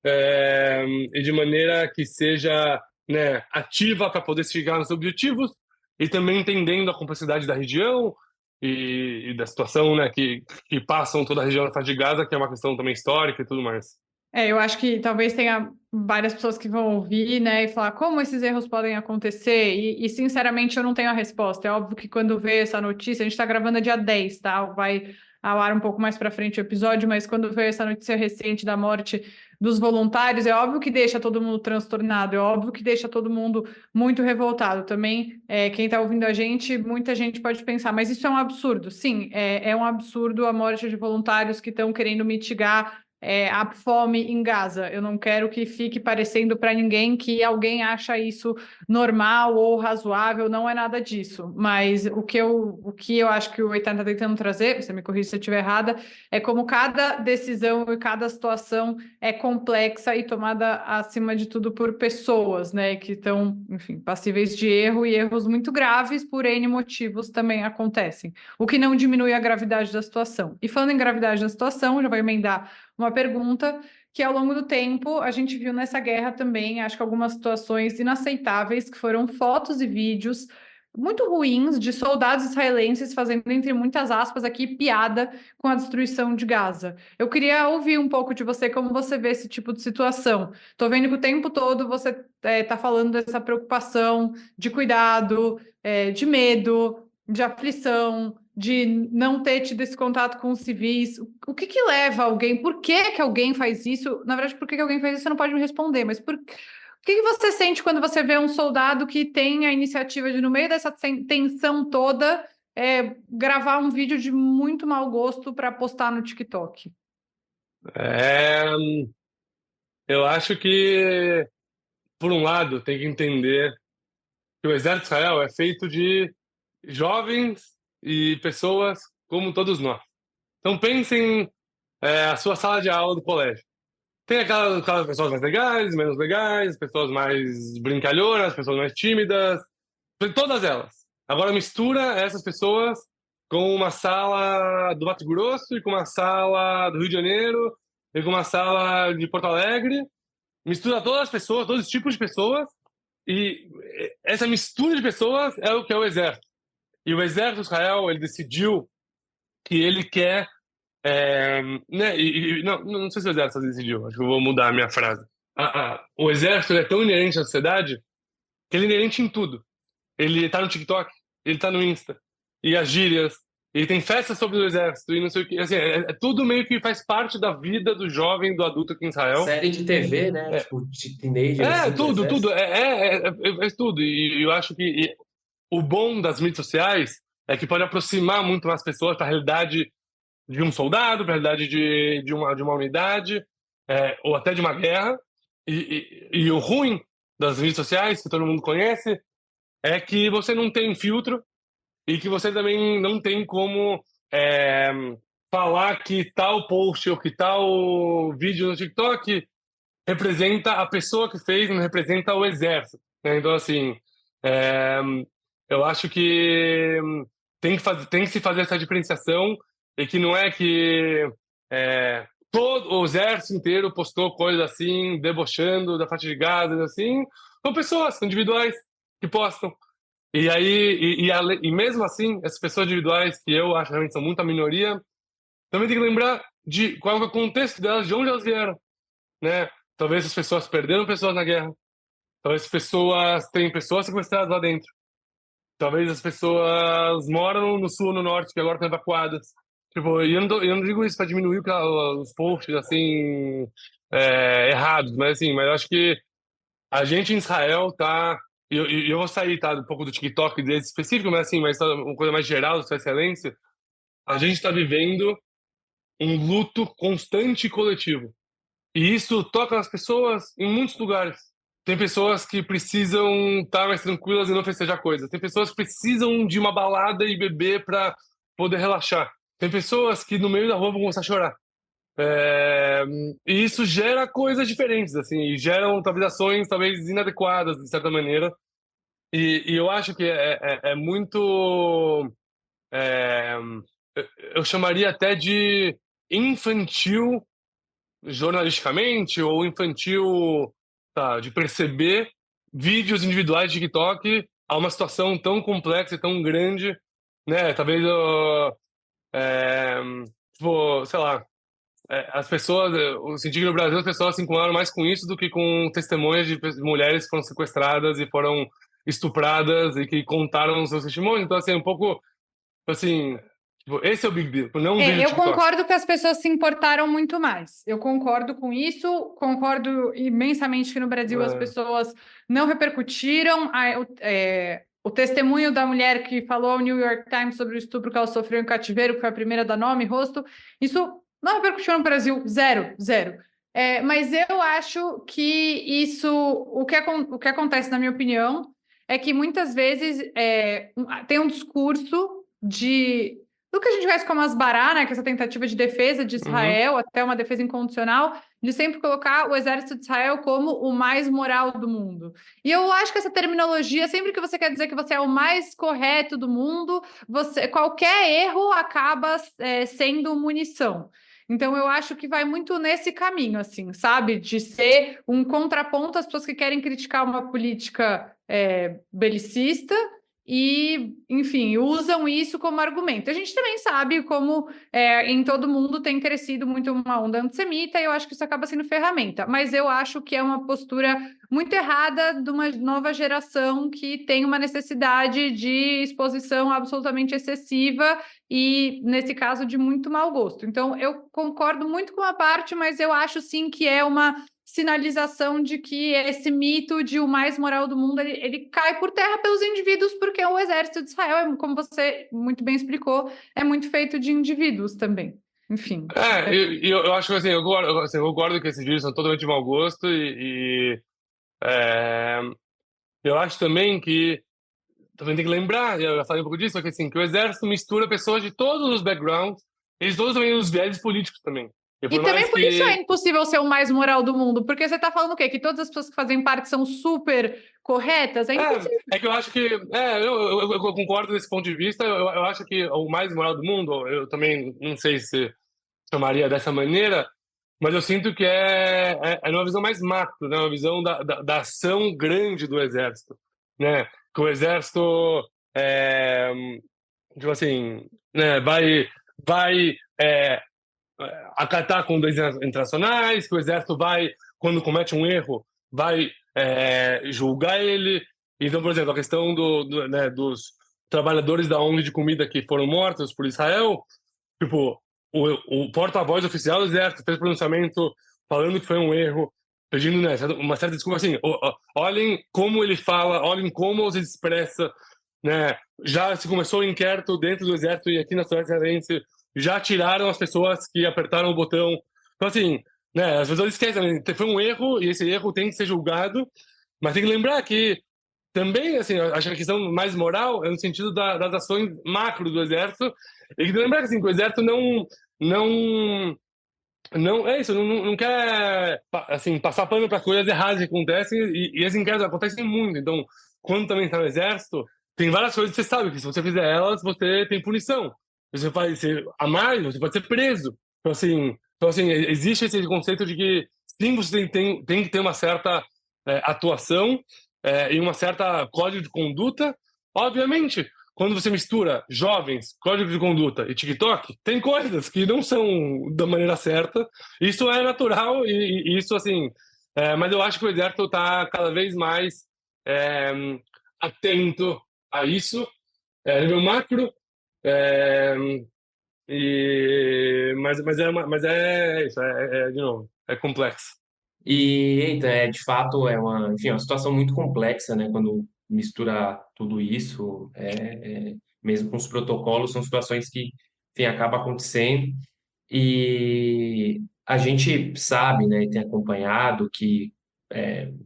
e de maneira que seja, né, ativa para poder chegar nos objetivos e também entendendo a complexidade da região e da situação, né, que passam toda a região da faixa de Gaza, que é uma questão também histórica e tudo mais. Eu acho que talvez tenha várias pessoas que vão ouvir, né, e falar como esses erros podem acontecer, e sinceramente eu não tenho a resposta. É óbvio que quando vê essa notícia, a gente está gravando dia 10, tá? Vai ao ar um pouco mais para frente o episódio, mas quando veio essa notícia recente da morte dos voluntários, é óbvio que deixa todo mundo transtornado, é óbvio que deixa todo mundo muito revoltado. Também, quem está ouvindo a gente, muita gente pode pensar, mas isso é um absurdo. Sim, é um absurdo a morte de voluntários que estão querendo mitigar a fome em Gaza. Eu não quero que fique parecendo para ninguém que alguém acha isso normal ou razoável, não é nada disso. Mas o que eu acho que o Eitan está tentando trazer, você me corrija se eu estiver errada, é como cada decisão e cada situação é complexa e tomada, acima de tudo, por pessoas, né, que estão, enfim, passíveis de erro, e erros muito graves por N motivos também acontecem, o que não diminui a gravidade da situação. E falando em gravidade da situação, já vai emendar uma pergunta que, ao longo do tempo, a gente viu nessa guerra também, acho que algumas situações inaceitáveis, que foram fotos e vídeos muito ruins de soldados israelenses fazendo, entre muitas aspas aqui, piada com a destruição de Gaza. Eu queria ouvir um pouco de você, como você vê esse tipo de situação. Estou vendo que o tempo todo você está falando dessa preocupação, de cuidado, de medo, de aflição, de não ter tido esse contato com os civis? O que que leva alguém? Por que que alguém faz isso? Na verdade, por que que alguém faz isso, você não pode me responder, mas o que que você sente quando você vê um soldado que tem a iniciativa de, no meio dessa tensão toda, gravar um vídeo de muito mau gosto para postar no TikTok? É, eu acho que, por um lado, tem que entender que o exército de Israel é feito de jovens e pessoas como todos nós. Então pensem a sua sala de aula do colégio. Tem aquelas pessoas mais legais, menos legais, pessoas mais brincalhonas, pessoas mais tímidas, todas elas. Agora mistura essas pessoas com uma sala do Mato Grosso e com uma sala do Rio de Janeiro e com uma sala de Porto Alegre. Mistura todas as pessoas, todos os tipos de pessoas, e essa mistura de pessoas é o que é o exército. E o exército de Israel, ele decidiu que ele quer né, não sei se o exército decidiu, acho que eu vou mudar a minha frase. O exército é tão inerente à sociedade que ele é inerente em tudo. Ele tá no TikTok, ele tá no Insta, e as gírias, ele tem festas sobre o exército, e não sei o que. Assim, é tudo meio que faz parte da vida do jovem, do adulto aqui em Israel. Série de TV, né? É, Tipo, de teenager, assim, do tudo. exército. É tudo. E eu acho que o bom das mídias sociais é que pode aproximar muito mais pessoas para a realidade de um soldado, para a realidade de uma unidade, ou até de uma guerra. E o ruim das mídias sociais, que todo mundo conhece, é que você não tem filtro e que você também não tem como é, falar que tal post ou que tal vídeo no TikTok representa a pessoa que fez, não representa o exército, né? Então, assim, é, eu acho que tem que se fazer essa diferenciação e que não é que todo o exército inteiro postou coisas assim, debochando da faixa de Gaza, assim, são pessoas individuais que postam. E aí, e mesmo assim, essas pessoas individuais, que eu acho que realmente são muito a minoria, também tem que lembrar de qual é o contexto delas, de onde elas vieram, né? Talvez as pessoas perderam pessoas na guerra. Talvez as pessoas tenham pessoas sequestradas lá dentro. Talvez as pessoas moram no sul ou no norte, que agora estão evacuadas. Tipo, e eu não digo isso para diminuir os posts, assim, errados, mas assim, mas eu acho que a gente em Israel tá... eu vou sair, tá, um pouco do TikTok desse específico, mas assim, mas tá uma coisa mais geral, Sua Excelência. A gente está vivendo um luto constante e coletivo. E isso toca nas pessoas em muitos lugares. Tem pessoas que precisam estar mais tranquilas e não festejar coisas. Tem pessoas que precisam de uma balada e beber para poder relaxar. Tem pessoas que no meio da rua vão começar a chorar. É, E isso gera coisas diferentes, assim, e geram talvez ações talvez inadequadas de certa maneira. E eu acho que é muito, é, eu chamaria até de infantil jornalisticamente ou infantil, tá, de perceber vídeos individuais de TikTok a uma situação tão complexa e tão grande, né? Talvez é, tipo, sei lá, as pessoas, eu senti que no Brasil as pessoas se incomodam mais com isso do que com testemunhas de mulheres que foram sequestradas e foram estupradas e que contaram os seus testemunhos. Então, assim, um pouco, assim, tipo, esse é o big deal, não um vídeo de Eu TikTok. concordo que as pessoas se importaram muito mais. Eu concordo com isso, concordo imensamente que no Brasil as pessoas não repercutiram. O testemunho da mulher que falou ao New York Times sobre o estupro que ela sofreu em cativeiro, que foi a primeira da nome e rosto, isso não repercutiu no Brasil, zero, zero. Mas eu acho que isso, o que acontece, na minha opinião, é que muitas vezes tem um discurso do que a gente conhece como Asbará, né, que é essa tentativa de defesa de Uhum. Israel, até uma defesa incondicional, de sempre colocar o exército de Israel como o mais moral do mundo. E eu acho que essa terminologia, sempre que você quer dizer que você é o mais correto do mundo, qualquer erro acaba sendo munição. Então, eu acho que vai muito nesse caminho, assim, sabe? De ser um contraponto às pessoas que querem criticar uma política belicista e, enfim, usam isso como argumento. A gente também sabe como em todo mundo tem crescido muito uma onda antissemita, e eu acho que isso acaba sendo ferramenta. Mas eu acho que é uma postura muito errada de uma nova geração que tem uma necessidade de exposição absolutamente excessiva e, nesse caso, de muito mau gosto. Então, eu concordo muito com a parte, mas eu acho sim que é uma sinalização de que esse mito de o mais moral do mundo ele cai por terra pelos indivíduos, porque o exército de Israel, como você muito bem explicou, é muito feito de indivíduos também. Enfim. Eu acho que assim, eu concordo que esses vídeos são totalmente de mau gosto é, eu acho também que também tem que lembrar, eu já falei um pouco disso, que assim, que o exército mistura pessoas de todos os backgrounds, eles todos também os viés políticos também. E E por também mais por isso é que impossível ser o mais moral do mundo, porque você está falando o quê? Que todas as pessoas que fazem parte são super corretas? É impossível. é que eu acho que eu concordo nesse ponto de vista. Eu acho que o mais moral do mundo, eu também não sei se chamaria dessa maneira, mas eu sinto que é uma visão mais macro, né? Uma visão da ação grande do exército, né? Que o exército, é, tipo assim, né? Vai acatar condutas internacionais, que o exército vai, quando comete um erro, vai julgar ele. Então, por exemplo, a questão né, dos trabalhadores da ONG de comida que foram mortos por Israel, tipo, o porta-voz oficial do exército fez pronunciamento falando que foi um erro, pedindo, né, uma certa desculpa, assim, olhem como ele fala, olhem como ele se expressa, né, já se começou o inquérito dentro do exército e aqui na Sociedade Israelense já tiraram as pessoas que apertaram o botão. Então, assim, né, as pessoas esquecem, né, foi um erro e esse erro tem que ser julgado, mas tem que lembrar que também, assim, acho que a questão mais moral é no sentido das ações macro do exército, e tem que lembrar que, assim, que o exército não, não é isso, não quer, assim, passar pano para coisas erradas que acontecem, e esses inquéritos acontecem muito. Então, quando também está no exército, tem várias coisas que você sabe que se você fizer elas, você tem punição. Se você faz a mais, você pode ser preso. Então, assim, existe esse conceito de que sim, você tem que ter uma certa atuação e uma certa código de conduta. Obviamente, quando você mistura jovens, código de conduta e TikTok, tem coisas que não são da maneira certa. Isso é natural e isso, assim... mas eu acho que o exército está cada vez mais é, atento a isso, a nível macro, é, mas é isso, de novo, é complexo. E, eita, de fato, enfim, uma situação muito complexa, né? Quando mistura tudo isso, mesmo com os protocolos, são situações que, enfim, acaba acontecendo. E a gente sabe, né, e tem acompanhado que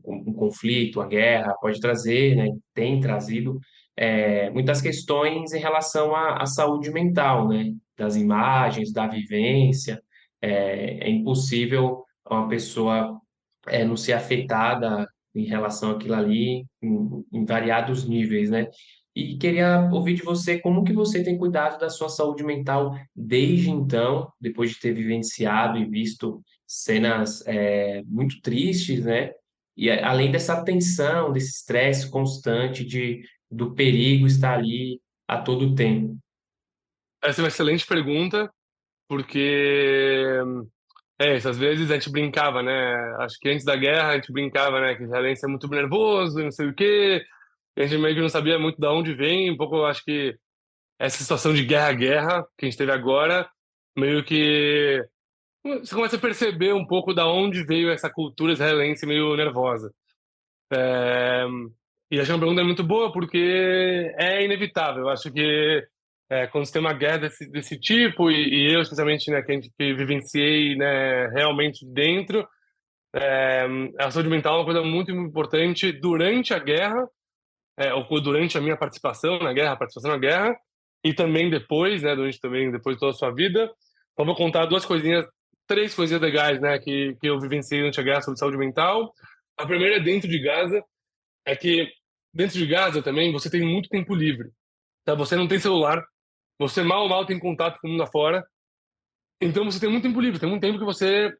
um conflito, a guerra pode trazer, né, tem trazido muitas questões em relação à saúde mental, né, das imagens, da vivência. É impossível uma pessoa não ser afetada em relação àquilo ali em variados níveis, né? E queria ouvir de você como que você tem cuidado da sua saúde mental desde então, depois de ter vivenciado e visto cenas muito tristes, né? E além dessa tensão, desse estresse constante do perigo estar ali a todo tempo. Essa é uma excelente pergunta, porque isso, às vezes a gente brincava, né? Acho que antes da guerra a gente brincava, né? Que o israelense é muito nervoso, e não sei o quê. E a gente meio que não sabia muito de onde vem. Um pouco, eu acho que essa situação de guerra que a gente teve agora, meio que você começa a perceber um pouco da onde veio essa cultura israelense meio nervosa. É, E acho que é uma pergunta muito boa, porque é inevitável. Eu acho que quando você tem uma guerra desse tipo, e eu, especialmente, né, que vivenciei, né, realmente dentro, é, a saúde mental é uma coisa muito, muito importante durante a guerra, ou durante a minha participação na guerra, a participação na guerra, e também depois, né, durante também depois de toda a sua vida. Então, vou contar três coisinhas legais, né, que eu vivenciei durante a guerra sobre saúde mental. A primeira é dentro de Gaza, é que dentro de Gaza também você tem muito tempo livre, tá? Você não tem celular, você mal tem contato com o mundo afora, então você tem muito tempo livre, tem muito tempo que você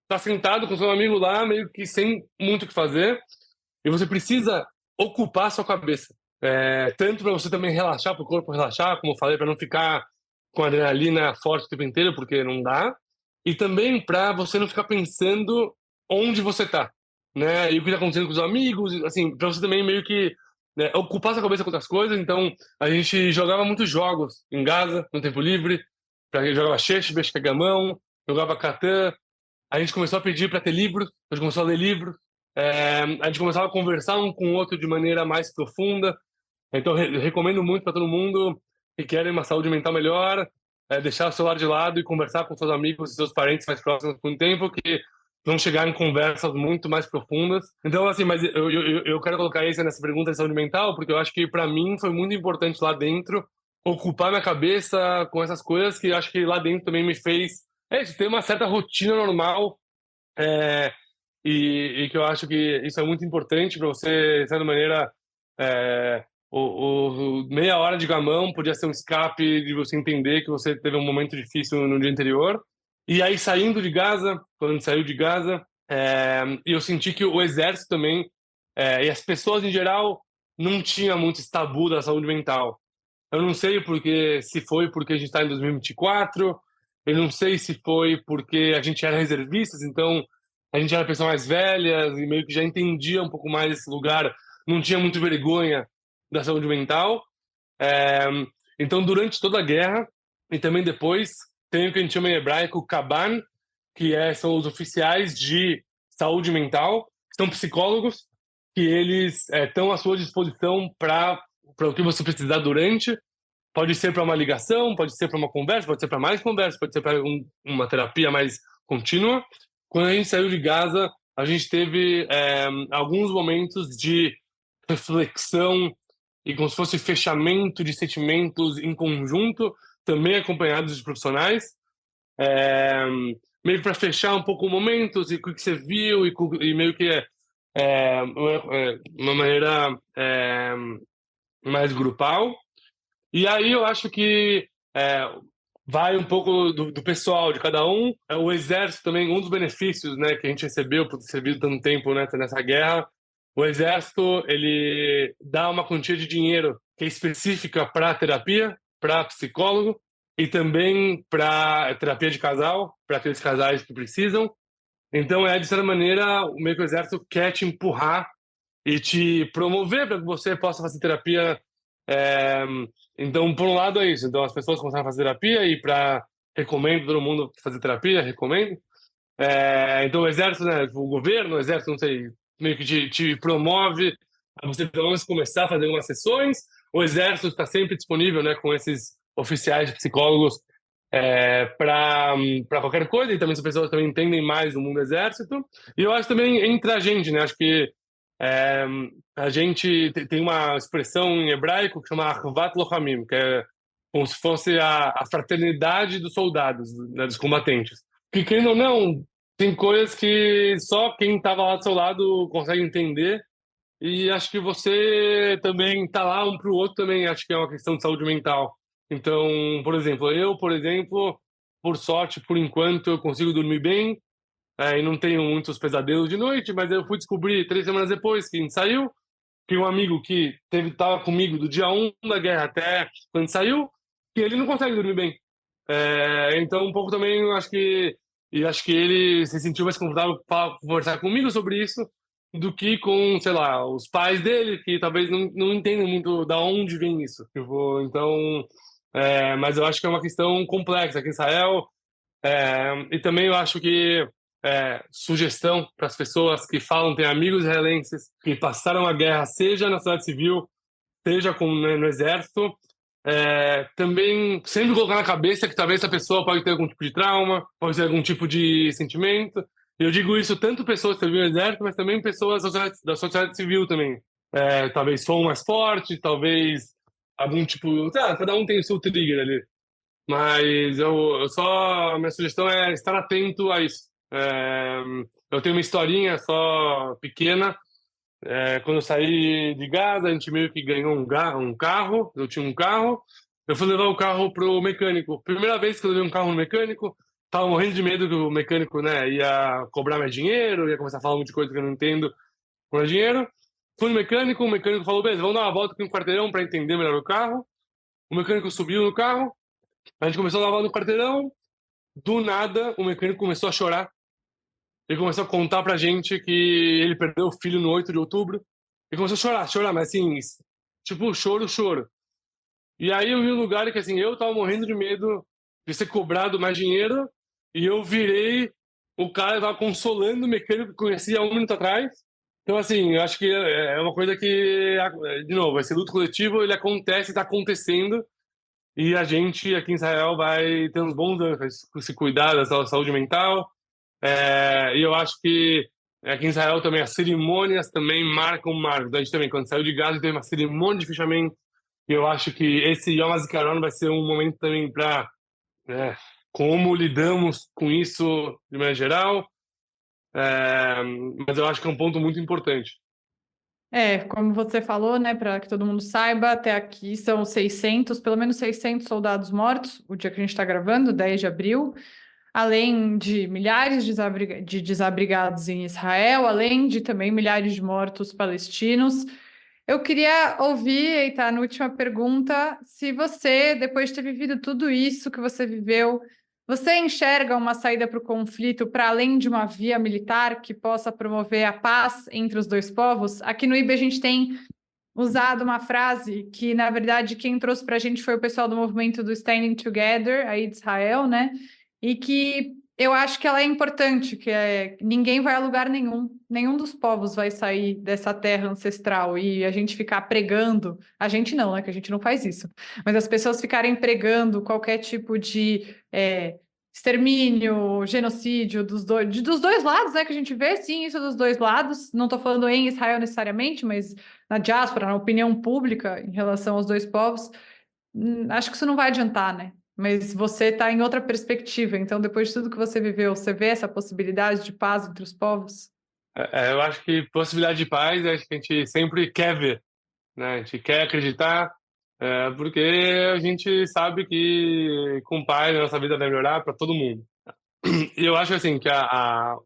tá sentado com seu amigo lá, meio que sem muito o que fazer, e você precisa ocupar a sua cabeça. tanto para você também relaxar, para o corpo relaxar, como eu falei, para não ficar com adrenalina forte o tempo inteiro, porque não dá, e também para você não ficar pensando onde você tá, né? E o que tá acontecendo com os amigos, assim, para você também meio que, né, ocupar sua cabeça com outras coisas. Então, a gente jogava muitos jogos em casa, no tempo livre, jogava Xexe, Gamão, jogava Catan. A gente começou a pedir para ter livros, a gente começou a ler livros, a gente começava a conversar um com o outro de maneira mais profunda. Então, recomendo muito para todo mundo que querem uma saúde mental melhor, deixar o celular de lado e conversar com seus amigos e seus parentes mais próximos por um tempo, que vão chegar em conversas muito mais profundas. Então, assim, mas eu quero colocar isso nessa pergunta de saúde mental, porque eu acho que para mim foi muito importante lá dentro ocupar minha cabeça com essas coisas que eu acho que lá dentro também me fez ter uma certa rotina normal, é, e que eu acho que isso é muito importante para você, de certa maneira. é, Meia hora de gamão podia ser um escape de você entender que você teve um momento difícil no dia anterior. E aí, saindo de Gaza, quando a gente saiu de Gaza, eu senti que o exército também, e as pessoas em geral, não tinha muito esse tabu da saúde mental. Eu não sei porque, se foi porque a gente está em 2024, eu não sei se foi porque a gente era reservistas, então a gente era pessoa mais velha e meio que já entendia um pouco mais esse lugar, não tinha muito vergonha da saúde mental. É, então, durante toda a guerra e também depois, tem o que a gente chama em hebraico Kaban, que são os oficiais de saúde mental, que são psicólogos, que eles estão à sua disposição para o que você precisar durante. Pode ser para uma ligação, pode ser para uma conversa, pode ser para mais conversa, pode ser para uma terapia mais contínua. Quando a gente saiu de Gaza, a gente teve alguns momentos de reflexão e como se fosse fechamento de sentimentos em conjunto, também acompanhados de profissionais, é, meio para fechar um pouco momentos e o que você viu e meio que uma maneira mais grupal. E aí eu acho que vai um pouco do pessoal, de cada um. O exército também, um dos benefícios, né, que a gente recebeu por ter servido tanto tempo, né, nessa guerra. O exército, ele dá uma quantia de dinheiro que é específica para terapia, para psicólogo e também para terapia de casal, para aqueles casais que precisam. Então, de certa maneira, o meio que o exército quer te empurrar e te promover para que você possa fazer terapia. é, então, por um lado é isso. Então, as pessoas começaram a fazer terapia e recomendo todo mundo fazer terapia, recomendo. Então, o exército, né, o governo, o exército, não sei, meio que te promove a você pelo menos começar a fazer algumas sessões. O exército está sempre disponível, né, com esses oficiais psicólogos para qualquer coisa, e também as pessoas também entendem mais o mundo do exército. E eu acho também entre a gente, né, acho que é, a gente tem uma expressão em hebraico que chama Achvat Lochamim, que é como se fosse a fraternidade dos soldados, né, dos combatentes. Que, querendo ou não, tem coisas que só quem estava lá do seu lado consegue entender, e acho que você também tá lá um para o outro também, acho que é uma questão de saúde mental. Então, por exemplo, por sorte, por enquanto, eu consigo dormir bem, e não tenho muitos pesadelos de noite, mas eu fui descobrir 3 semanas depois que a gente saiu, que um amigo que estava comigo do dia 1 da guerra até quando saiu, que ele não consegue dormir bem. Então, um pouco também, acho que ele se sentiu mais confortável para conversar comigo sobre isso do que com, sei lá, os pais dele, que talvez não entendam muito da onde vem isso. Então, mas eu acho que é uma questão complexa aqui em Israel. E também eu acho que sugestão para as pessoas que falam, tem amigos israelenses que passaram a guerra, seja na sociedade civil, seja né, no exército, também sempre colocar na cabeça que talvez essa pessoa pode ter algum tipo de trauma, pode ter algum tipo de sentimento. E eu digo isso tanto pessoas que serviram no exército, mas também pessoas da sociedade civil também. Talvez som mais forte, talvez algum tipo... cada um tem o seu trigger ali. Mas a minha sugestão é estar atento a isso. Eu tenho uma historinha só pequena. Quando eu saí de Gaza, a gente meio que ganhou um carro. Eu tinha um carro. Eu fui levar o carro pro mecânico. Primeira vez que eu levei um carro no mecânico, tava morrendo de medo que o mecânico, né, ia cobrar mais dinheiro, ia começar a falar um monte de coisa que eu não entendo com dinheiro. Fui no mecânico, o mecânico falou, beleza, vamos dar uma volta aqui no quarteirão para entender melhor o carro. O mecânico subiu no carro, a gente começou a dar uma volta no quarteirão, do nada o mecânico começou a chorar. Ele começou a contar pra gente que ele perdeu o filho no 8 de outubro. Ele começou a chorar, mas assim, tipo, choro. E aí eu vi um lugar que, assim, eu tava morrendo de medo de ser cobrado mais dinheiro, e eu virei o cara que tava consolando o mecânico que conhecia há 1 minuto atrás. Então, assim, eu acho que é uma coisa que, de novo, esse luto coletivo, ele acontece, tá acontecendo, e a gente aqui em Israel vai ter uns bons anos para se cuidar da saúde mental. E eu acho que aqui em Israel também as cerimônias também marcam marcos. A gente também, quando saiu de Gaza, teve uma cerimônia de fechamento. E eu acho que esse Yom HaZikaron vai ser um momento também para como lidamos com isso de maneira geral. Mas eu acho que é um ponto muito importante. Como você falou, né, para que todo mundo saiba, até aqui são 600, pelo menos 600 soldados mortos, o dia que a gente está gravando, 10 de abril, além de milhares de desabrigados em Israel, além de também milhares de mortos palestinos. Eu queria ouvir, Eitan, na última pergunta, se você, depois de ter vivido tudo isso que você viveu, você enxerga uma saída para o conflito para além de uma via militar que possa promover a paz entre os dois povos? Aqui no IB a gente tem usado uma frase que, na verdade, quem trouxe para a gente foi o pessoal do movimento do Standing Together, aí de Israel, né? E que eu acho que ela é importante, que ninguém vai a lugar nenhum dos povos vai sair dessa terra ancestral e a gente ficar pregando, a gente não, né, que a gente não faz isso, mas as pessoas ficarem pregando qualquer tipo de extermínio, genocídio dos dois lados, né, que a gente vê, sim, isso dos dois lados, não estou falando em Israel necessariamente, mas na diáspora, na opinião pública em relação aos dois povos, acho que isso não vai adiantar, né? Mas você está em outra perspectiva, então depois de tudo que você viveu, você vê essa possibilidade de paz entre os povos? Eu acho que possibilidade de paz é que a gente sempre quer ver, né? A gente quer acreditar, porque a gente sabe que com paz a nossa vida vai melhorar para todo mundo. E eu acho assim que a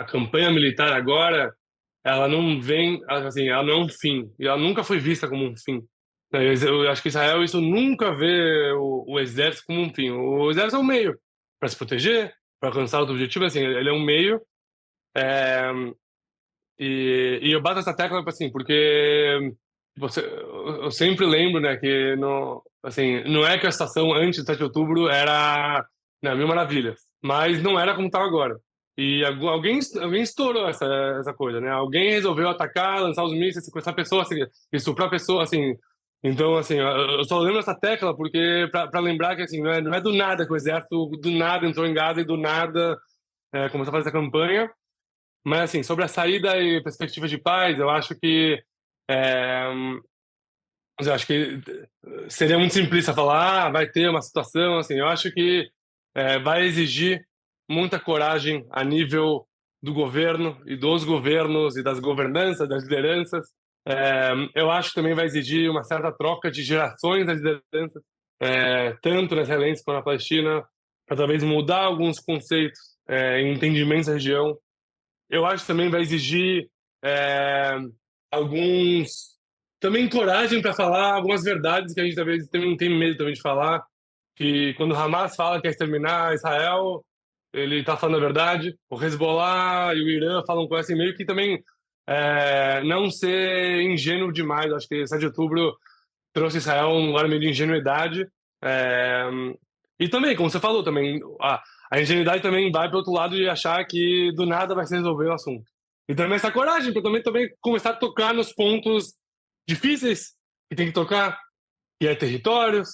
campanha militar agora, ela não vem, assim, ela não é um fim, e ela nunca foi vista como um fim. Eu acho que Israel isso nunca vê o exército como um fim. O exército é um meio para se proteger, para alcançar outro objetivo, assim, ele é um meio. é, e eu bato essa tecla assim, porque eu sempre lembro, né, que assim, não é que a situação antes do 7 de outubro era, né, mil maravilhas, mas não era como está agora. E alguém estourou essa coisa, né? Alguém resolveu atacar, lançar os mísseis, sequestrar pessoas, assim, estuprar pessoas, assim. Então, assim, eu só lembro essa tecla porque para lembrar que assim, não é do nada que o exército do nada entrou em Gaza e do nada começou a fazer essa campanha. Mas, assim, sobre a saída e perspectiva de paz, é, eu acho que seria muito simplista falar, vai ter uma situação, assim, eu acho que vai exigir muita coragem a nível do governo e dos governos e das governanças, das lideranças. Eu acho que também vai exigir uma certa troca de gerações das lideranças, tanto na israelense quanto na Palestina, para talvez mudar alguns conceitos e entendimentos da região. Eu acho que também vai exigir alguns também coragem para falar algumas verdades que a gente talvez também tem medo também de falar, que quando o Hamas fala que quer exterminar Israel, ele está falando a verdade. O Hezbollah e o Irã falam com essa meio que também não ser ingênuo demais. Acho que 7 de outubro trouxe Israel um lugar meio de ingenuidade. E também, como você falou, também a ingenuidade também vai para o outro lado de achar que do nada vai se resolver o assunto. E também essa coragem para também começar a tocar nos pontos difíceis que tem que tocar, que é territórios,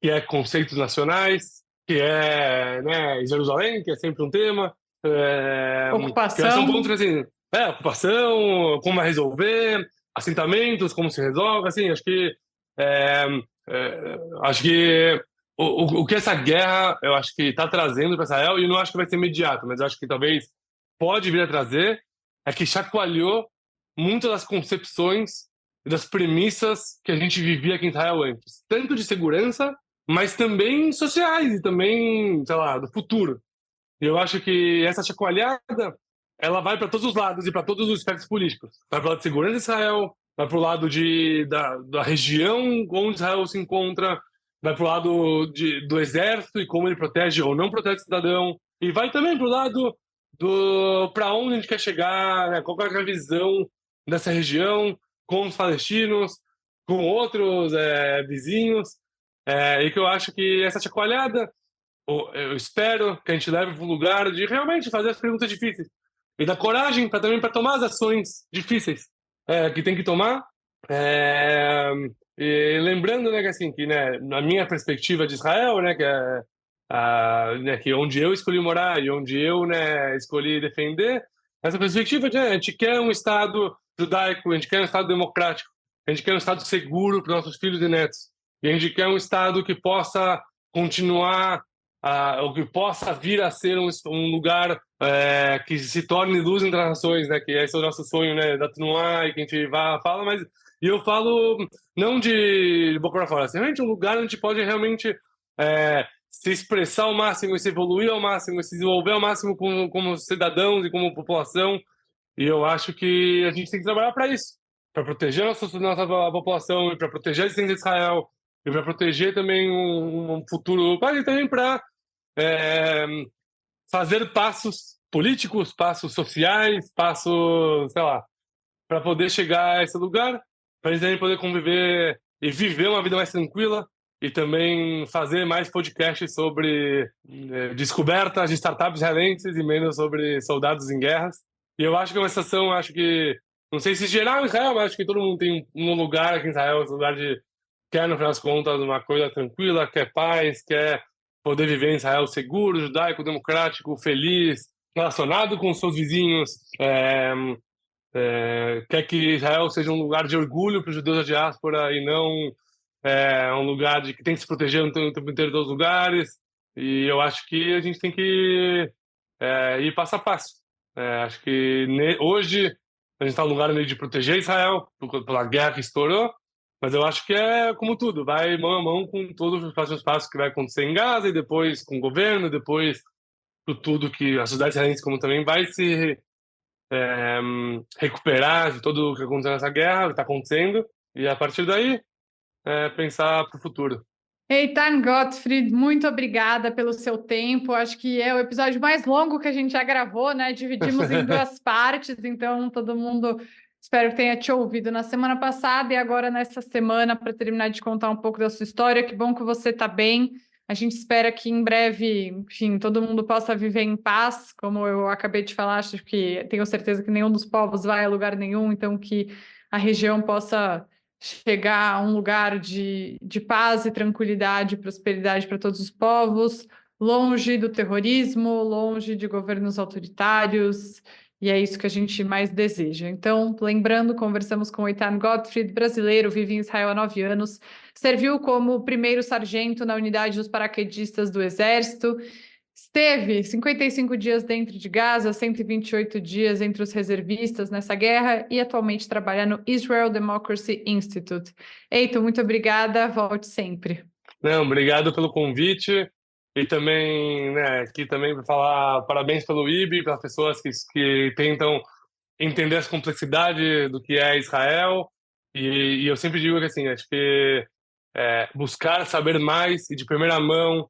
que é conceitos nacionais, que é, né, Jerusalém, que é sempre um tema. Que são pontos assim, ocupação, como vai resolver, assentamentos, como se resolve, assim, acho que o que essa guerra, eu acho que está trazendo para Israel, e eu não acho que vai ser imediato, mas eu acho que talvez pode vir a trazer, é que chacoalhou muitas das concepções e das premissas que a gente vivia aqui em Israel antes, tanto de segurança, mas também sociais e também, sei lá, do futuro. E eu acho que essa chacoalhada ela vai para todos os lados e para todos os espectros políticos. Vai para o lado de segurança de Israel, vai para o lado da região onde Israel se encontra, vai para o lado do exército e como ele protege ou não protege o cidadão, e vai também para o lado para onde a gente quer chegar, né? Qual é a visão dessa região com os palestinos, com outros vizinhos, e que eu acho que essa chacoalhada, eu espero que a gente leve para um lugar de realmente fazer as perguntas difíceis e dar coragem para tomar as ações difíceis que tem que tomar. E lembrando, né, que assim, que, né, na minha perspectiva de Israel, né, né, que onde eu escolhi morar e onde eu, né, escolhi defender, essa perspectiva de, a gente quer um Estado judaico, a gente quer um Estado democrático, a gente quer um Estado seguro para nossos filhos e netos, e a gente quer um Estado que possa continuar ou que possa vir a ser um lugar que se torne luz entre as nações, né? Que esse é o nosso sonho, né? Da Tnuá, e que a gente fala, mas e eu falo não de boca para fora, assim, realmente um lugar onde a gente pode realmente se expressar ao máximo, se evoluir ao máximo, se desenvolver ao máximo como cidadãos e como população. E eu acho que a gente tem que trabalhar para isso, para proteger a nossa população e para proteger a existência de Israel e para proteger também um futuro, e também para fazer passos políticos, passos sociais, passos, sei lá, para poder chegar a esse lugar, para eles também poder conviver e viver uma vida mais tranquila e também fazer mais podcasts sobre descobertas de startups israelenses e menos sobre soldados em guerras. E eu acho que é uma situação, acho que, não sei se geral em Israel, mas acho que todo mundo tem um lugar aqui em Israel, um lugar de quer, no final das contas, uma coisa tranquila, quer paz, quer poder viver em Israel seguro, judaico, democrático, feliz, relacionado com os seus vizinhos, quer que Israel seja um lugar de orgulho para os judeus da diáspora e não um lugar de que tem que se proteger o tempo inteiro dos lugares. E eu acho que a gente tem que ir passo a passo. Acho que hoje a gente está no lugar meio de proteger Israel pela guerra que estourou, mas eu acho que é como tudo, vai mão a mão com todos os próximos passos que vai acontecer em Gaza e depois com o governo, depois com tudo que a sociedade israelense como também vai se recuperar de tudo o que aconteceu nessa guerra, o que está acontecendo, e a partir daí pensar para o futuro. Eitan Gottfried, muito obrigada pelo seu tempo. Acho que é o episódio mais longo que a gente já gravou, né? Dividimos em duas partes, então todo mundo espero que tenha te ouvido na semana passada e agora nessa semana para terminar de contar um pouco da sua história. Que bom que você está bem. A gente espera que em breve, enfim, todo mundo possa viver em paz, como eu acabei de falar. Acho que tenho certeza que nenhum dos povos vai a lugar nenhum, então que a região possa chegar a um lugar de paz e tranquilidade e prosperidade para todos os povos, longe do terrorismo, longe de governos autoritários, e é isso que a gente mais deseja. Então, lembrando, conversamos com o Eitan Gottfried, brasileiro, vive em Israel há 9 anos, serviu como primeiro sargento na unidade dos paraquedistas do Exército, esteve 55 dias dentro de Gaza, 128 dias entre os reservistas nessa guerra e atualmente trabalha no Israel Democracy Institute. Eitan, muito obrigada, volte sempre. Não, obrigado pelo convite e também, né, aqui também para falar parabéns pelo IB, para as pessoas que tentam entender essa complexidade do que é Israel e eu sempre digo que assim, acho que buscar saber mais e de primeira mão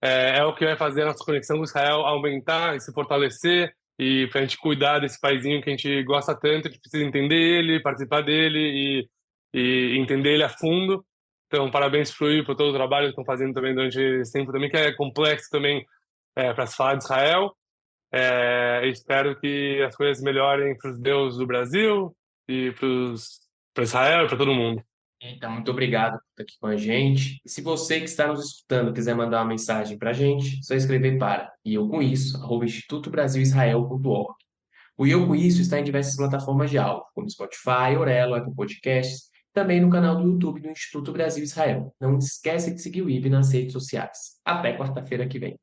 é o que vai fazer a nossa conexão com Israel aumentar e se fortalecer, e para a gente cuidar desse paizinho que a gente gosta tanto, a gente precisa entender ele, participar dele e entender ele a fundo. Então, parabéns para o IB por todo o trabalho que estão fazendo também durante esse tempo também, que é complexo também para se falar de Israel. Espero que as coisas melhorem para os judeus do Brasil e para Israel e para todo mundo. Então, muito obrigado por estar aqui com a gente. E se você que está nos escutando quiser mandar uma mensagem para a gente, é só escrever para @institutobrasilisrael.org. O E Eu Com Isso está em diversas plataformas de áudio, como Spotify, Orelo, Apple Podcasts, também no canal do YouTube do Instituto Brasil Israel. Não esquece de seguir o IB nas redes sociais. Até quarta-feira que vem.